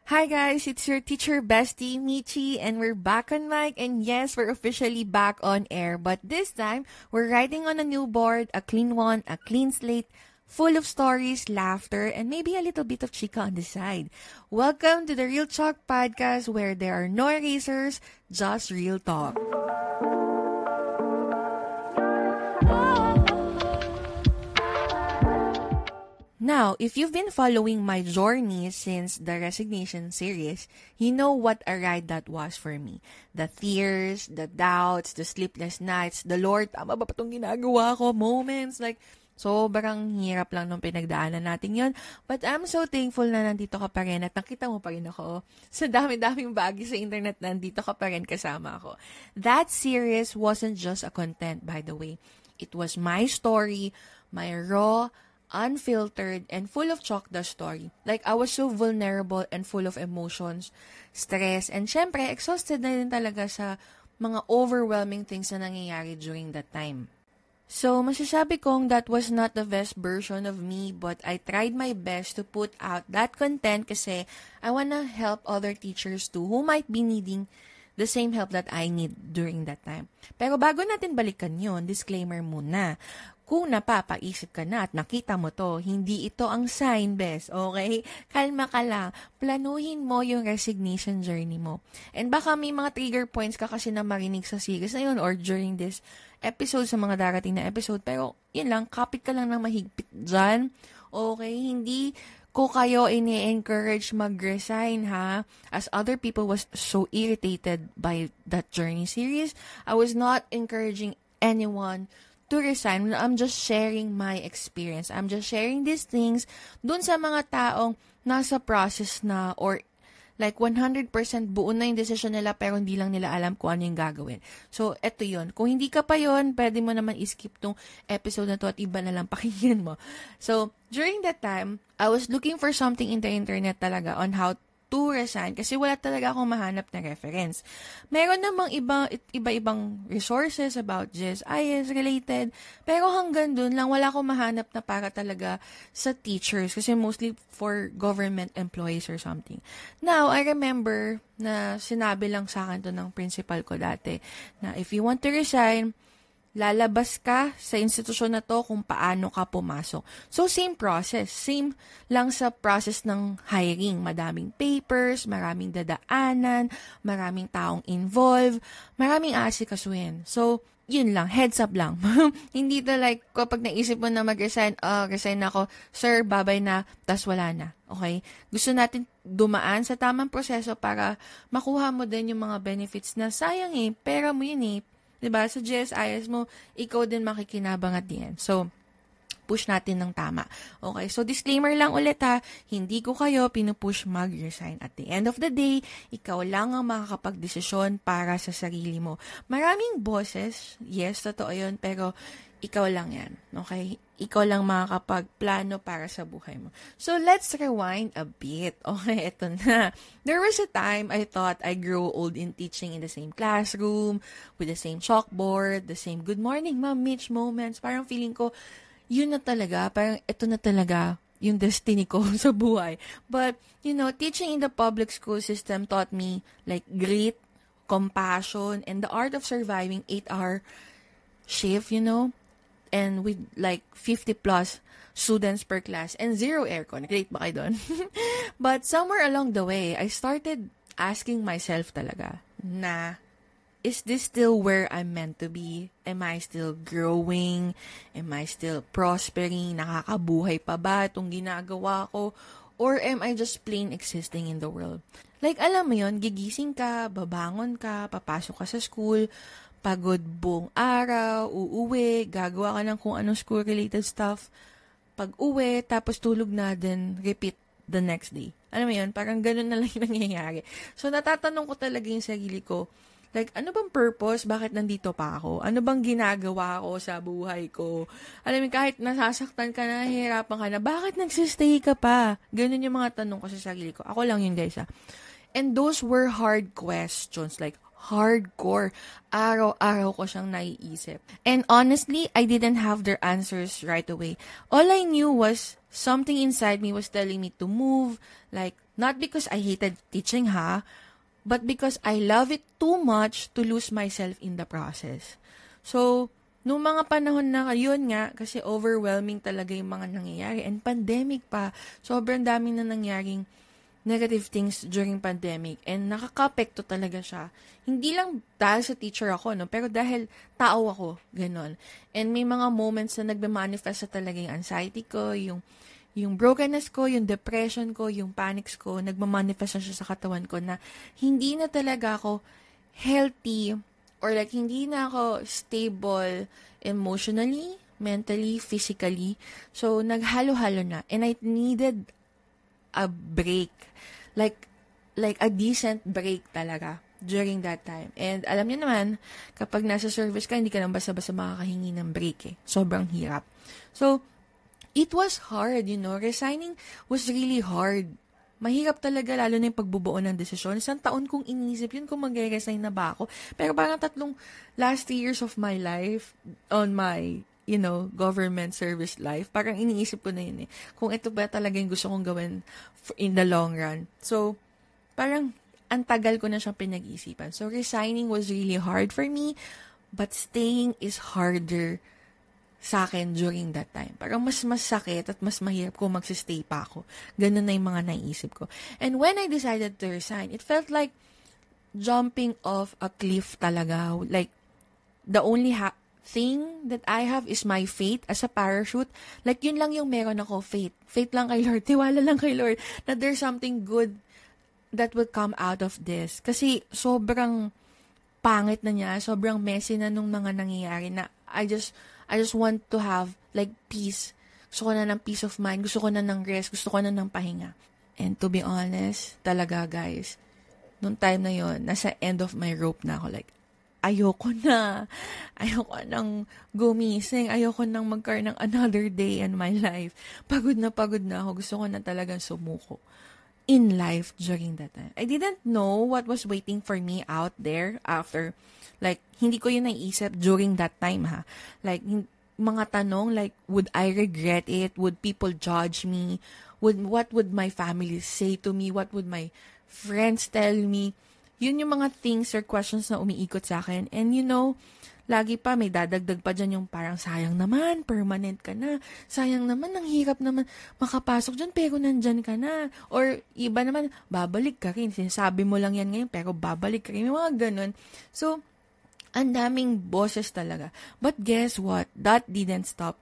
Hi guys, it's your teacher bestie, Michi, and we're back on mic, and yes, we're officially back on air, but this time, we're writing on a new board, a clean one, a clean slate, full of stories, laughter, and maybe a little bit of chika on the side. Welcome to the Real Talk Podcast, where there are no erasers, just real talk. Now, if you've been following my journey since the Resignation series, you know what a ride that was for me. The tears, the doubts, the sleepless nights, the Lord, tama ba itong ginagawa ko? Moments, like, sobrang hirap lang nung pinagdaanan natin yon. But I'm so thankful na nandito ka pa rin at nakita mo pa rin ako. Sa dami-daming bagay sa internet, nandito ka pa rin kasama ako. That series wasn't just a content, by the way. It was my story, my raw, unfiltered, and full of chalk the story. Like, I was so vulnerable and full of emotions, stress, and syempre, exhausted na rin talaga sa mga overwhelming things na nangyayari during that time. So, masasabi kong that was not the best version of me, but I tried my best to put out that content kasi I wanna help other teachers too who might be needing the same help that I need during that time. Pero bago natin balikan yon, disclaimer muna. Kung napapaisip ka na at nakita mo to, hindi ito ang sign, bes, okay? Kalma ka lang. Planuhin mo yung resignation journey mo. And baka may mga trigger points ka kasi na marinig sa series na yun or during this episode, sa mga darating na episode. Pero, yun lang, kapit ka lang ng mahigpit dyan. Okay? Hindi ko kayo ini-encourage mag-resign, ha? As other people was so irritated by that journey series, I was not encouraging anyone to resign. I'm just sharing my experience. I'm just sharing these things dun sa mga taong nasa process na or like 100% buo na yung decision nila pero hindi lang nila alam kung ano yung gagawin. So, eto yun. Kung hindi ka pa yun, pwede mo naman i-skip tong episode na to at iba na lang pakinggan mo. So, during that time, I was looking for something in the internet talaga on how to resign kasi wala talaga akong mahanap na reference. Meron namang iba-ibang resources about GSIS related, pero hanggang dun lang wala akong mahanap na para talaga sa teachers kasi mostly for government employees or something. Now, I remember na sinabi lang sa akin to ng principal ko dati na if you want to resign, lalabas ka sa institusyon na to kung paano ka pumasok. So, same process. Same lang sa process ng hiring. Madaming papers, maraming dadaanan, maraming taong involved, maraming aasikasuhin. So, yun lang. Heads up lang. Hindi to like, kapag naisip mo na mag-resign, resign ako, sir, babay na, tas wala na. Okay? Gusto natin dumaan sa tamang proseso para makuha mo din yung mga benefits na sayang pera mo yun diba? Sa GSIS mo, ikaw din makikinabang at the end. So, push natin ng tama. Okay, so disclaimer lang ulit ha, hindi ko kayo pinupush mag-resign. At the end of the day, ikaw lang ang makakapag-desisyon para sa sarili mo. Maraming bosses, yes, totoo yun, pero ikaw lang yan. Okay? Ikaw lang makakapagplano para sa buhay mo. So, let's rewind a bit. Okay, eto na. There was a time I thought I grew old in teaching in the same classroom, with the same chalkboard, the same good morning, Ma'am Mitch moments. Parang feeling ko, yun na talaga. Parang ito na talaga yung destiny ko sa buhay. But, teaching in the public school system taught me like grit, compassion, and the art of surviving 8-hour shift, and with like 50 plus students per class and 0 aircon. Great ba kayo doon? But somewhere along the way, I started asking myself talaga na, is this still where I'm meant to be? Am I still growing? Am I still prospering? Nakakabuhay pa ba itong ginagawa ko? Or am I just plain existing in the world? Like, alam mo yun, gigising ka, babangon ka, papasok ka sa school, pagod buong araw, uuwi, gagawa ka ng kung anong school-related stuff. Pag-uwi, tapos tulog na, then repeat the next day. Alam mo yun, parang ganun na lang yung nangyayari. So, natatanong ko talaga yung sarili ko, like, ano bang purpose? Bakit nandito pa ako? Ano bang ginagawa ko sa buhay ko? Alam mo, kahit nasasaktan ka na, nahihirapan ka na, bakit nagsistay ka pa? Ganun yung mga tanong ko sa sarili ko. Ako lang yun, guys, ha. And those were hard questions, like, hardcore. Araw-araw ko siyang naiisip. And honestly, I didn't have their answers right away. All I knew was something inside me was telling me to move, like, Not because I hated teaching, but because I love it too much to lose myself in the process. So, nung mga panahon na yun nga, kasi overwhelming talaga yung mga nangyayari. And pandemic pa, sobrang dami na nangyaring negative things during pandemic. And nakaka-apekto talaga siya. Hindi lang dahil sa teacher ako, no? Pero dahil tao ako, ganon. And may mga moments na nagbe-manifest sa talaga yung anxiety ko, yung brokenness ko, yung depression ko, yung panics ko, nagmamanifest na siya sa katawan ko na hindi na talaga ako healthy or like hindi na ako stable emotionally, mentally, physically. So, naghalo-halo na. And I needed a break. Like a decent break talaga during that time. And alam niyo naman, kapag nasa service ka, hindi ka lang basta-basta makakahingi ng break eh. Sobrang hirap. So, it was hard, Resigning was really hard. Mahirap talaga, lalo na yung pagbubuo ng desisyon. Isang taon kong inisip yun kung mag-resign na ba ako. Pero parang last 3 years of my life on my, government service life, parang iniisip ko na yun eh. Kung ito ba talaga yung gusto kong gawin in the long run. So, parang ang tagal ko na siyang pinag-iisipan. So, resigning was really hard for me, but staying is harder sa akin during that time. Parang mas sakit at mas mahirap kung magsistay pa ako. Ganun na yung mga naisip ko. And when I decided to resign, it felt like jumping off a cliff talaga. Like, the only thing that I have is my faith as a parachute. Like, yun lang yung meron ako, faith. Faith lang kay Lord. Tiwala lang kay Lord na there's something good that will come out of this. Kasi sobrang pangit na niya, sobrang messy na nung mga nangyayari na I just want to have like peace. Gusto ko na ng peace of mind. Gusto ko na ng rest. Gusto ko na ng pahinga. And to be honest, talaga guys, nung time na yon, nasa end of my rope na ako. Like, ayoko na. Ayoko nang gumising. Ayoko nang magkaroon ng another day in my life. Pagod na ako. Gusto ko na talagang sumuko in life during that time. I didn't know what was waiting for me out there after. Like, hindi ko yun naisip during that time, Like, mga tanong, like, would I regret it? Would people judge me? What would my family say to me? What would my friends tell me? Yun yung mga things or questions na umiikot sa akin. And lagi pa may dadagdag pa dyan yung parang sayang naman, permanent ka na. Sayang naman, ang hirap naman makapasok dyan pero nandyan ka na. Or iba naman, babalik ka rin. Sinasabi mo lang yan ngayon pero babalik ka rin. Yung mga ganun. So, ang daming boses talaga. But guess what? That didn't stop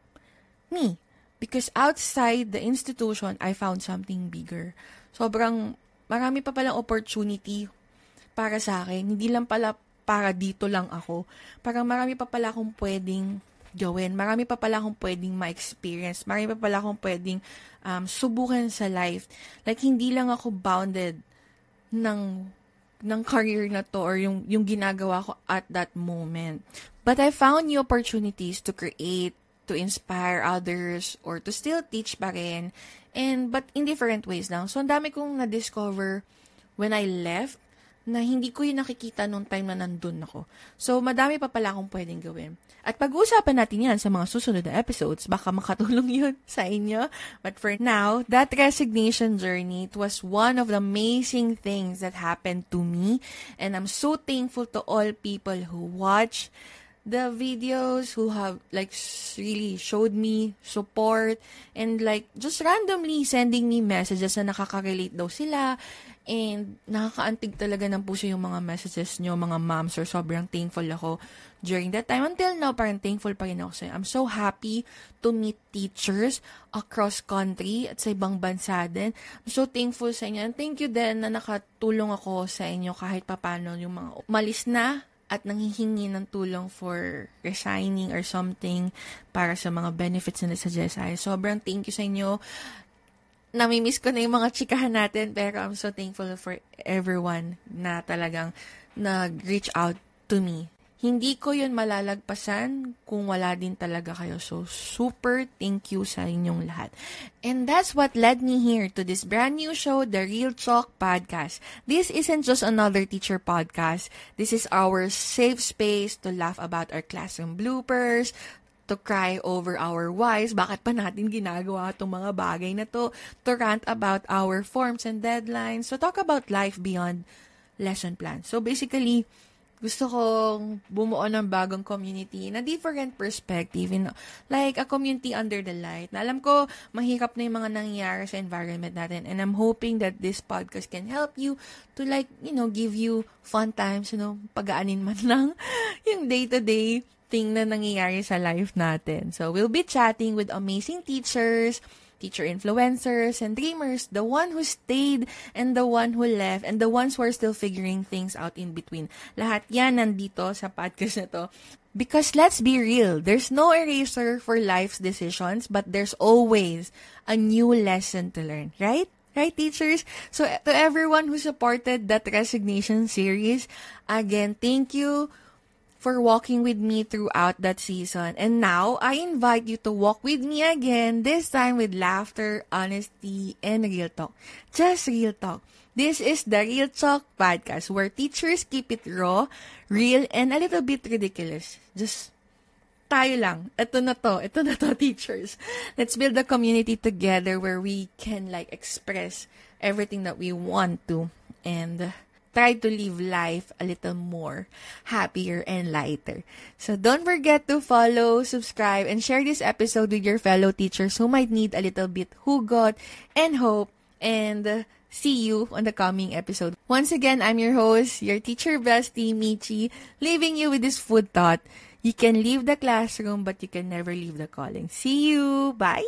me. Because outside the institution, I found something bigger. Sobrang marami pa palang opportunity para sa akin. Hindi lang pala para dito lang ako. Parang marami pa pala akong pwedeng gawin. Marami pa pala akong pwedeng ma-experience. Marami pa pala akong pwedeng subukan sa life. Like, hindi lang ako bounded ng career na to or yung ginagawa ko at that moment. But I found new opportunities to create, to inspire others, or to still teach pa rin. But in different ways lang. So, ang dami kong na-discover when I left na hindi ko yung nakikita nung time na nandun ako. So, madami pa pala akong pwedeng gawin. At pag-uusapan natin yan sa mga susunod na episodes. Baka makatulong yun sa inyo. But for now, that resignation journey, it was one of the amazing things that happened to me. And I'm so thankful to all people who watch the videos, who have like really showed me support and like just randomly sending me messages na nakaka-relate daw sila. And nakakaantig talaga ng puso yung mga messages nyo, mga moms, or sobrang thankful ako during that time. Until now, parang thankful pa rin ako sa'yo. I'm so happy to meet teachers across country at sa ibang bansa din. I'm so thankful sa inyo. And thank you din na nakatulong ako sa inyo kahit papano yung mga umalis na at nanghihingi ng tulong for resigning or something para sa mga benefits na nasuggest. Sobrang thank you sa inyo. Namimiss ko na yung mga chikahan natin, pero I'm so thankful for everyone na talagang nag-reach out to me. Hindi ko yun malalagpasan kung wala din talaga kayo. So, super thank you sa inyong lahat. And that's what led me here to this brand new show, The Real Talk Podcast. This isn't just another teacher podcast. This is our safe space to laugh about our classroom bloopers, to cry over our whys, bakit pa natin ginagawa itong mga bagay na to rant about our forms and deadlines, to talk about life beyond lesson plan. So basically, gusto kong bumuo ng bagong community na different perspective, like a community under the light. Na alam ko, mahirap na yung mga nangyayari sa environment natin, and I'm hoping that this podcast can help you to give you fun times, pagaanin man lang yung day-to-day thing na nangyayari sa life natin. So, we'll be chatting with amazing teachers, teacher influencers, and dreamers, the one who stayed and the one who left, and the ones who are still figuring things out in between. Lahat yan nandito sa podcast na to. Because let's be real, there's no eraser for life's decisions, but there's always a new lesson to learn, right? Right, teachers? So, to everyone who supported that resignation series, again, thank you for walking with me throughout that season. And now, I invite you to walk with me again, this time with laughter, honesty, and real talk. Just real talk. This is the Real Talk Podcast, where teachers keep it raw, real, and a little bit ridiculous. Just tayo lang. Ito na to, teachers. Let's build a community together where we can express everything that we want to, and try to live life a little more happier and lighter. So don't forget to follow, subscribe, and share this episode with your fellow teachers who might need a little bit hugot and hope. And see you on the coming episode. Once again, I'm your host, your teacher bestie, Michi, leaving you with this food thought. You can leave the classroom, but you can never leave the calling. See you! Bye!